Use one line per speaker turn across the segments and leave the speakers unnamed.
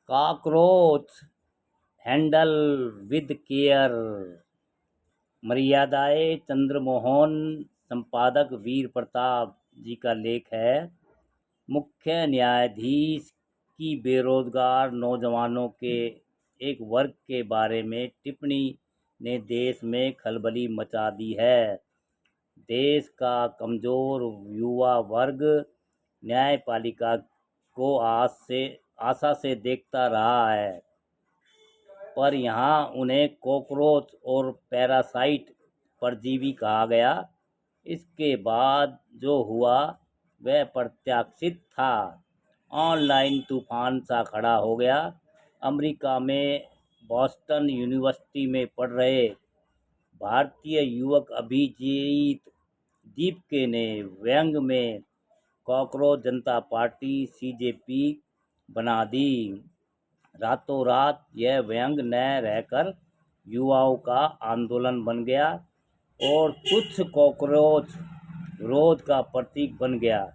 Cockroach handle with care. मर्यादाएं चंद्रमोहन। संपादक वीर प्रताप जी का लेख है। मुख्य न्यायाधीश की बेरोजगार नौजवानों के एक वर्ग के बारे में टिप्पणी ने देश में खलबली मचा दी है। देश का कमजोर युवा वर्ग न्यायपालिका को आशा से देखता रहा है, पर यहाँ उन्हें कॉकरोच और पैरासाइट परजीवी कहा गया। इसके बाद जो हुआ वह प्रत्याशित था। ऑनलाइन तूफान सा खड़ा हो गया। अमेरिका में बॉस्टन यूनिवर्सिटी में पढ़ रहे भारतीय युवक अभिजीत दीपके ने व्यंग में कॉकरोच जनता पार्टी सीजेपी बना दी। रातों रात यह व्यंग न रहकर युवाओं का आंदोलन बन गया और तुच्छ कॉकरोच विरोध का प्रतीक बन गया।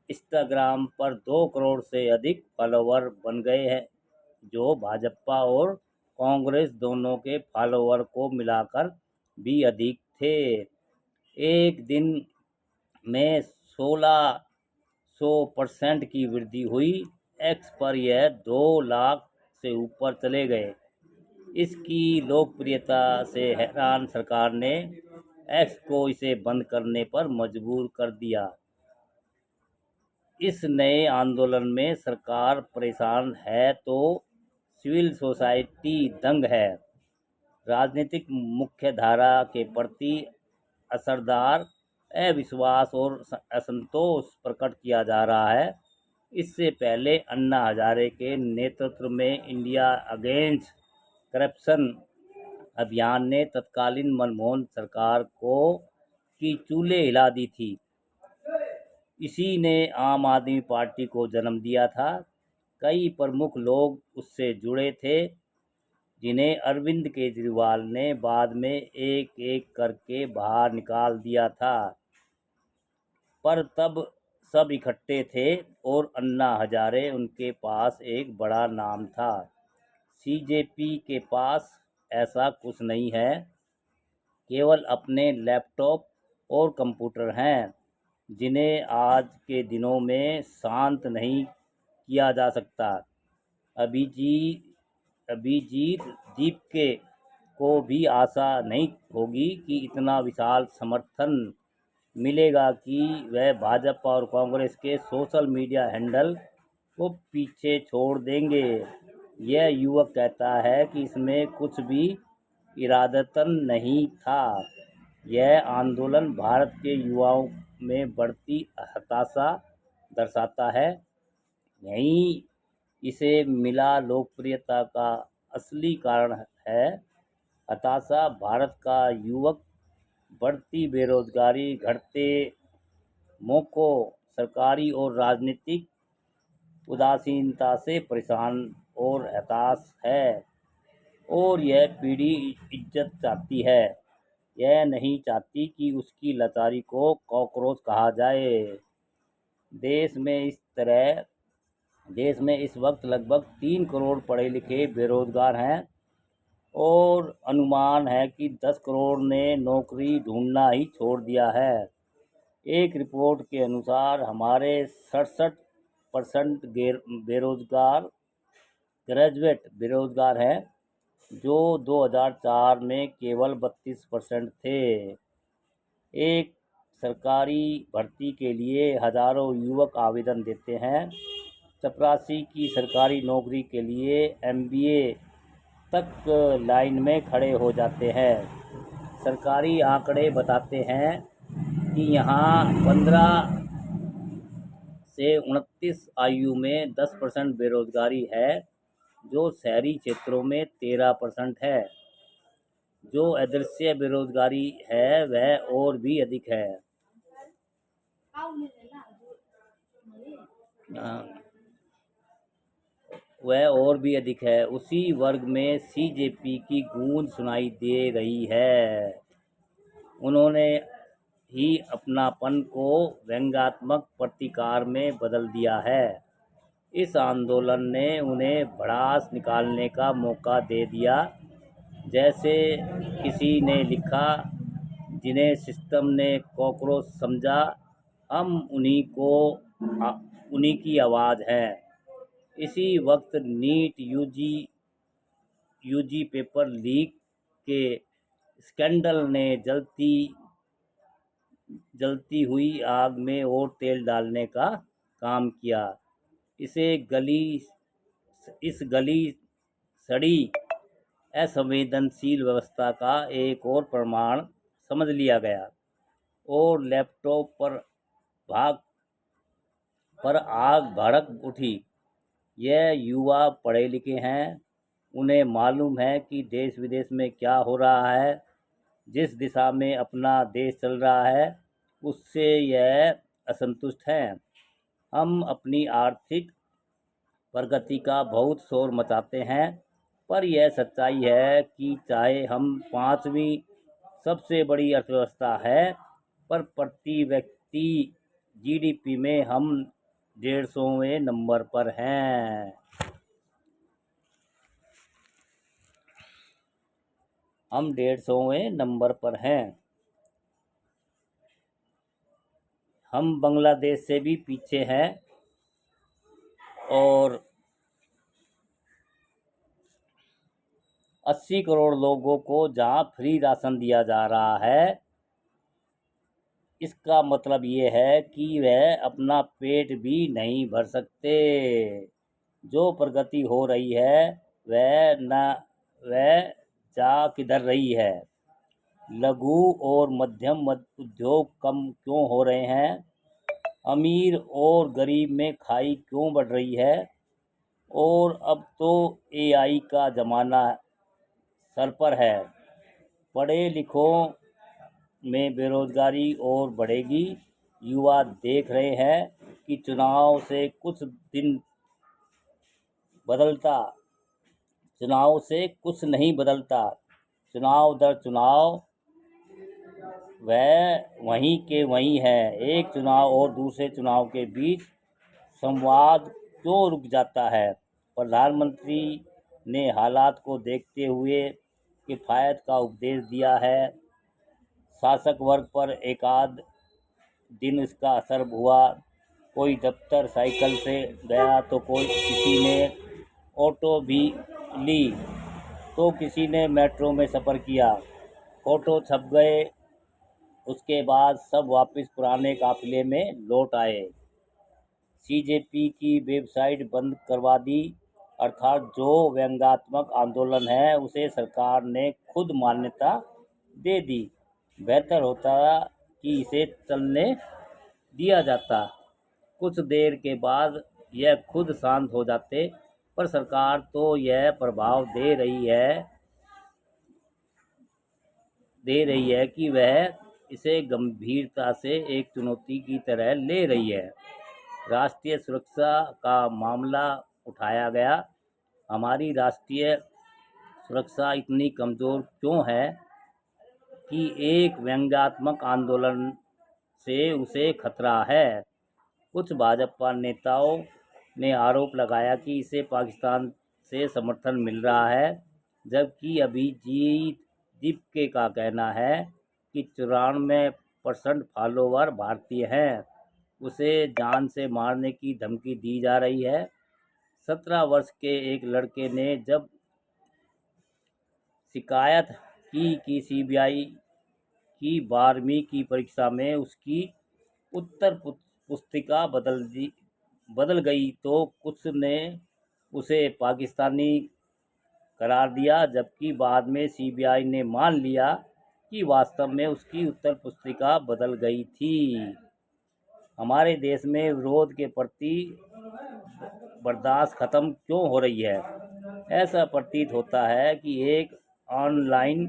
इंस्टाग्राम पर 2 करोड़ से अधिक फॉलोवर बन गए हैं, जो भाजपा और कांग्रेस दोनों के फॉलोवर को मिलाकर भी अधिक थे। एक दिन में 1600% की वृद्धि हुई। एक्स पर यह 2 लाख से ऊपर चले गए। इसकी लोकप्रियता से हैरान सरकार ने एक्स को इसे बंद करने पर मजबूर कर दिया। इस नए आंदोलन में सरकार परेशान है तो सिविल सोसाइटी दंग है। राजनीतिक मुख्यधारा के प्रति असरदार अविश्वास और असंतोष प्रकट किया जा रहा है। इससे पहले अन्ना हजारे के नेतृत्व में इंडिया अगेंस्ट करप्शन अभियान ने तत्कालीन मनमोहन सरकार की चूल्हे हिला दी थी। इसी ने आम आदमी पार्टी को जन्म दिया था। कई प्रमुख लोग उससे जुड़े थे, जिन्हें अरविंद केजरीवाल ने बाद में एक एक करके बाहर निकाल दिया था, पर तब सब इकट्ठे थे और अन्ना हजारे उनके पास एक बड़ा नाम था। सीजेपी के पास ऐसा कुछ नहीं है, केवल अपने लैपटॉप और कंप्यूटर हैं, जिन्हें आज के दिनों में शांत नहीं किया जा सकता। अभिजीत दीपके को भी आशा नहीं होगी कि इतना विशाल समर्थन मिलेगा कि वह भाजपा और कांग्रेस के सोशल मीडिया हैंडल को पीछे छोड़ देंगे। यह युवक कहता है कि इसमें कुछ भी इरादतन नहीं था। यह आंदोलन भारत के युवाओं में बढ़ती हताशा दर्शाता है। यही इसे मिला लोकप्रियता का असली कारण है। हताशा भारत का युवक बढ़ती बेरोजगारी, घटते मौकों, सरकारी और राजनीतिक उदासीनता से परेशान और हताश है। और यह पीढ़ी इज्जत चाहती है। यह नहीं चाहती कि उसकी लाचारी को कॉकरोच कहा जाए। देश में इस वक्त लगभग 3 करोड़ पढ़े लिखे बेरोजगार हैं और अनुमान है कि 10 करोड़ ने नौकरी ढूंढना ही छोड़ दिया है। एक रिपोर्ट के अनुसार हमारे 67% बेरोजगार ग्रेजुएट बेरोजगार हैं, जो 2004 में केवल 32% थे। एक सरकारी भर्ती के लिए हजारों युवक आवेदन देते हैं। चपरासी की सरकारी नौकरी के लिए MBA तक लाइन में खड़े हो जाते हैं। सरकारी आंकड़े बताते हैं कि यहाँ 15 से 29 आयु में 10% बेरोजगारी है, जो शहरी क्षेत्रों में 13% है। जो अदृश्य बेरोजगारी है वह और भी अधिक है। उसी वर्ग में सीजेपी की गूंज सुनाई दे रही है। उन्होंने ही अपनापन को व्यंग्यात्मक प्रतिकार में बदल दिया है। इस आंदोलन ने उन्हें भड़ास निकालने का मौका दे दिया। जैसे किसी ने लिखा, जिन्हें सिस्टम ने कॉकरोच समझा, हम उन्हीं की आवाज़ हैं। इसी वक्त नीट यूजी पेपर लीक के स्कैंडल ने जलती हुई आग में और तेल डालने का काम किया। इस गली सड़ी असंवेदनशील व्यवस्था का एक और प्रमाण समझ लिया गया और लैपटॉप पर आग भड़क उठी। यह युवा पढ़े लिखे हैं, उन्हें मालूम है कि देश विदेश में क्या हो रहा है। जिस दिशा में अपना देश चल रहा है उससे यह असंतुष्ट हैं। हम अपनी आर्थिक प्रगति का बहुत शोर मचाते हैं, पर यह सच्चाई है कि चाहे हम 5वीं सबसे बड़ी अर्थव्यवस्था है, पर प्रति व्यक्ति जीडीपी में हम 150वें नंबर पर हैं। हम 150वें नंबर पर हैं। हम बांग्लादेश से भी पीछे हैं और 80 करोड़ लोगों को जहां फ्री राशन दिया जा रहा है, इसका मतलब ये है कि वह अपना पेट भी नहीं भर सकते। जो प्रगति हो रही है वह जा किधर रही है? लघु और मध्यम उद्योग कम क्यों हो रहे हैं? अमीर और गरीब में खाई क्यों बढ़ रही है? और अब तो एआई का ज़माना सर पर है। पढ़े लिखों में बेरोजगारी और बढ़ेगी। युवा देख रहे हैं कि चुनाव से कुछ नहीं बदलता। चुनाव दर चुनाव वह वहीं के वहीं है। एक चुनाव और दूसरे चुनाव के बीच संवाद क्यों रुक जाता है? प्रधानमंत्री ने हालात को देखते हुए किफ़ायत का उपदेश दिया है। शासक वर्ग पर एकाध दिन इसका असर हुआ। कोई दफ्तर साइकिल से गया तो किसी ने ऑटो भी ली, तो किसी ने मेट्रो में सफ़र किया। फोटो छप गए, उसके बाद सब वापस पुराने काफिले में लौट आए। सीजेपी की वेबसाइट बंद करवा दी, अर्थात जो व्यंग्यात्मक आंदोलन है उसे सरकार ने खुद मान्यता दे दी। बेहतर होता कि इसे चलने दिया जाता। कुछ देर के बाद यह खुद शांत हो जाते, पर सरकार तो यह प्रभाव दे रही है कि वह इसे गंभीरता से एक चुनौती की तरह ले रही है। राष्ट्रीय सुरक्षा का मामला उठाया गया। हमारी राष्ट्रीय सुरक्षा इतनी कमज़ोर क्यों है कि एक व्यंग्यात्मक आंदोलन से उसे खतरा है? कुछ भाजपा नेताओं ने आरोप लगाया कि इसे पाकिस्तान से समर्थन मिल रहा है, जबकि अभिजीत दीपके का कहना है कि 94% फॉलोवर भारतीय हैं। उसे जान से मारने की धमकी दी जा रही है। 17 वर्ष के एक लड़के ने जब शिकायत की कि सीबीआई की 12वीं की परीक्षा में उसकी उत्तर पुस्तिका बदल गई, तो कुछ ने उसे पाकिस्तानी करार दिया, जबकि बाद में सीबीआई ने मान लिया कि वास्तव में उसकी उत्तर पुस्तिका बदल गई थी। हमारे देश में विरोध के प्रति बर्दाश्त खत्म क्यों हो रही है? ऐसा प्रतीत होता है कि एक ऑनलाइन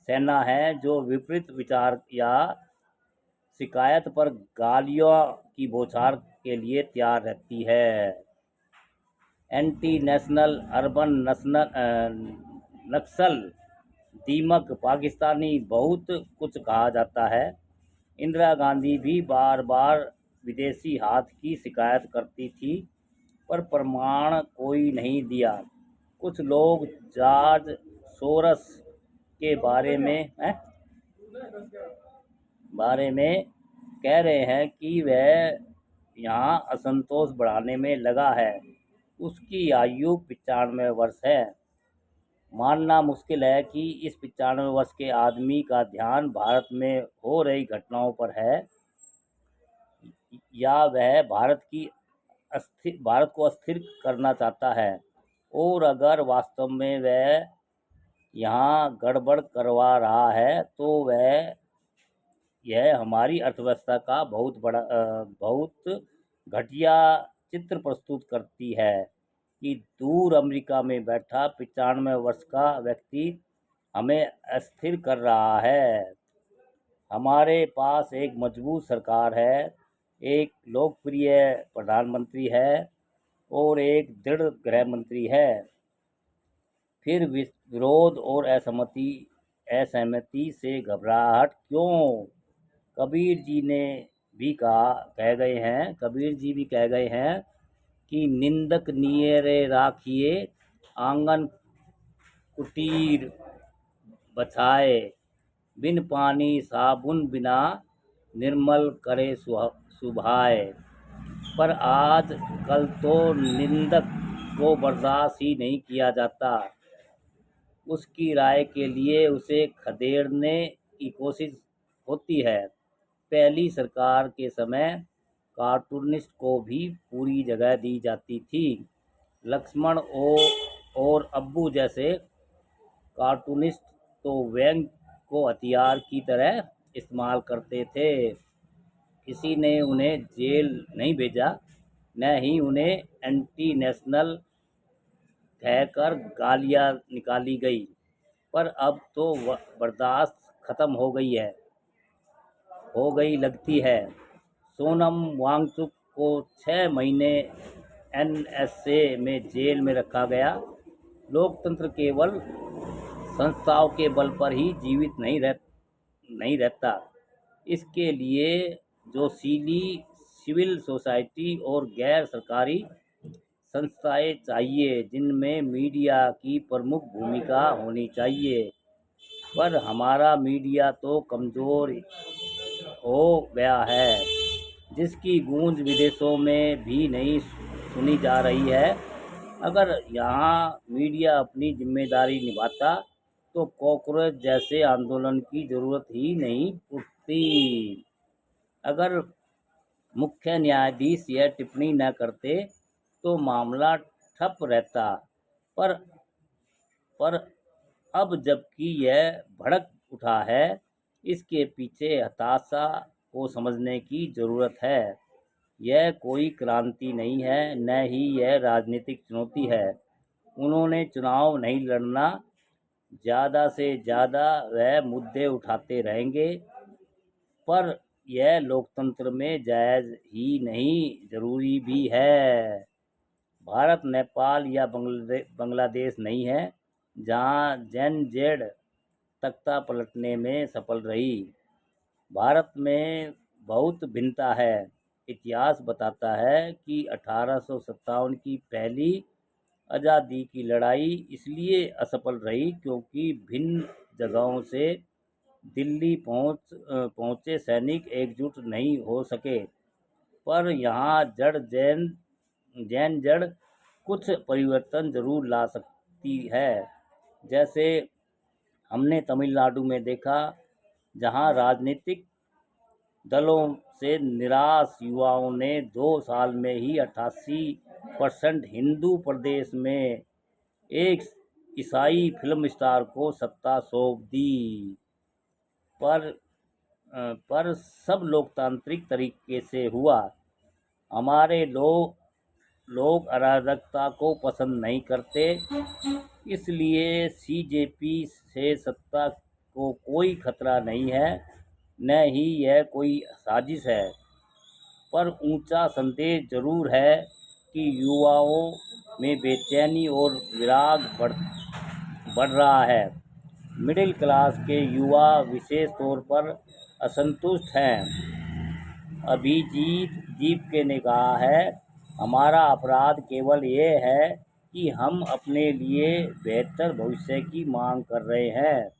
सेना है जो विपरीत विचार या शिकायत पर गालियों की बौछार के लिए तैयार रहती है। एंटी नेशनल अर्बन नक्सल दीमक पाकिस्तानी बहुत कुछ कहा जाता है। इंदिरा गांधी भी बार बार विदेशी हाथ की शिकायत करती थी। पर प्रमाण कोई नहीं दिया। कुछ लोग जॉर्ज सोरस के बारे में कह रहे हैं कि वह यहाँ असंतोष बढ़ाने में लगा है। उसकी आयु 95 वर्ष है। मानना मुश्किल है कि इस 95 वर्ष के आदमी का ध्यान भारत में हो रही घटनाओं पर है, या वह भारत को अस्थिर करना चाहता है। और अगर वास्तव में वह यहाँ गड़बड़ करवा रहा है तो यह हमारी अर्थव्यवस्था का बहुत घटिया चित्र प्रस्तुत करती है कि दूर अमेरिका में बैठा 95 वर्ष का व्यक्ति हमें अस्थिर कर रहा है। हमारे पास एक मजबूत सरकार है, एक लोकप्रिय प्रधानमंत्री है और एक दृढ़ गृह मंत्री है। फिर विरोध और असहमति से घबराहट क्यों? कबीर जी भी कह गए हैं कि निंदक नियरे राखिए, आंगन कुटीर बछाए, बिन पानी साबुन बिना निर्मल करे सुभाए। पर आज कल तो निंदक को बर्दाश्त ही नहीं किया जाता। उसकी राय के लिए उसे खदेड़ने की कोशिश होती है। पहली सरकार के समय कार्टूनिस्ट को भी पूरी जगह दी जाती थी। लक्ष्मण और अब्बू जैसे कार्टूनिस्ट तो व्यंग को हथियार की तरह इस्तेमाल करते थे। किसी ने उन्हें जेल नहीं भेजा, न ही उन्हें एंटी नेशनल कहकर गालियां निकाली गई। पर अब तो बर्दाश्त खत्म हो गई लगती है। सोनम वांगचुक को 6 महीने NSA में जेल में रखा गया। लोकतंत्र केवल संस्थाओं के बल पर ही जीवित नहीं रहता। इसके लिए जो सिविल सोसाइटी और गैर सरकारी संस्थाएं चाहिए, जिनमें मीडिया की प्रमुख भूमिका होनी चाहिए। पर हमारा मीडिया तो कमज़ोर हो गया है, जिसकी गूंज विदेशों में भी नहीं सुनी जा रही है। अगर यहाँ मीडिया अपनी जिम्मेदारी निभाता तो कॉकरोच जैसे आंदोलन की ज़रूरत ही नहीं उठती। अगर मुख्य न्यायाधीश यह टिप्पणी न करते तो मामला ठप रहता। पर अब जबकि यह भड़क उठा है, इसके पीछे हताशा को समझने की ज़रूरत है। यह कोई क्रांति नहीं है, न ही यह राजनीतिक चुनौती है। उन्होंने चुनाव नहीं लड़ना, ज़्यादा से ज़्यादा वह मुद्दे उठाते रहेंगे। पर यह लोकतंत्र में जायज़ ही नहीं, ज़रूरी भी है। भारत नेपाल या बांग्लादेश नहीं है जहां जेन-जेड तख्ता पलटने में सफल रही। भारत में बहुत भिन्नता है। इतिहास बताता है कि 1857 की पहली आज़ादी की लड़ाई इसलिए असफल रही क्योंकि भिन्न जगहों से दिल्ली पहुँचे सैनिक एकजुट नहीं हो सके। पर यहाँ जैन जड़ कुछ परिवर्तन जरूर ला सकती है, जैसे हमने तमिलनाडु में देखा, जहाँ राजनीतिक दलों से निराश युवाओं ने 2 साल में ही 88% हिंदू प्रदेश में एक ईसाई फिल्म स्टार को सत्ता सौंप दी। पर सब लोकतांत्रिक तरीके से हुआ। हमारे लोग अराजकता को पसंद नहीं करते, इसलिए CJP से सत्ता को कोई खतरा नहीं है, न ही यह कोई साजिश है। पर ऊंचा संदेश जरूर है कि युवाओं में बेचैनी और विराग बढ़ रहा है। मिडिल क्लास के युवा विशेष तौर पर असंतुष्ट हैं। अभिजीत जीप के ने कहा है हमारा अपराध केवल ये है कि हम अपने लिए बेहतर भविष्य की मांग कर रहे हैं।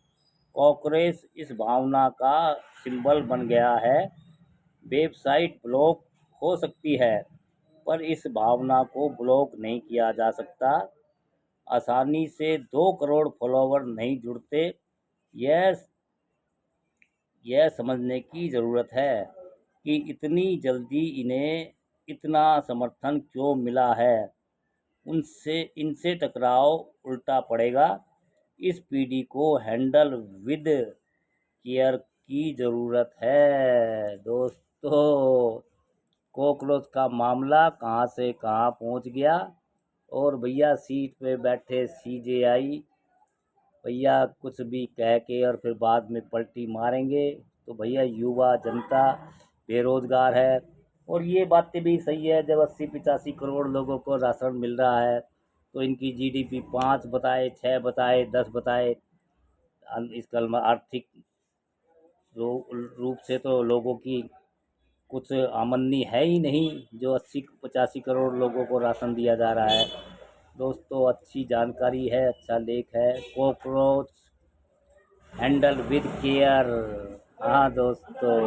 कॉकरोच इस भावना का सिंबल बन गया है। वेबसाइट ब्लॉक हो सकती है, पर इस भावना को ब्लॉक नहीं किया जा सकता। आसानी से 2 करोड़ फॉलोवर नहीं जुड़ते। यह यह समझने की ज़रूरत है कि इतनी जल्दी इन्हें इतना समर्थन क्यों मिला है। इनसे टकराव उल्टा पड़ेगा। इस पीढ़ी को हैंडल विद केयर की ज़रूरत है। दोस्तों, कॉकरोच का मामला कहाँ से कहाँ पहुँच गया। और भैया सीट पे बैठे सीजेआई भैया कुछ भी कह के और फिर बाद में पलटी मारेंगे। तो भैया युवा जनता बेरोजगार है। और ये बातें भी सही है, जब 80-85 करोड़ लोगों को राशन मिल रहा है तो इनकी जीडीपी 5 बताए, 6 बताए, 10 बताए। इसका आर्थिक रूप से तो लोगों की कुछ आमदनी है ही नहीं, जो 80-85 करोड़ लोगों को राशन दिया जा रहा है। दोस्तों, अच्छी जानकारी है, अच्छा लेख है। Cockroach handle with care. हाँ दोस्तों।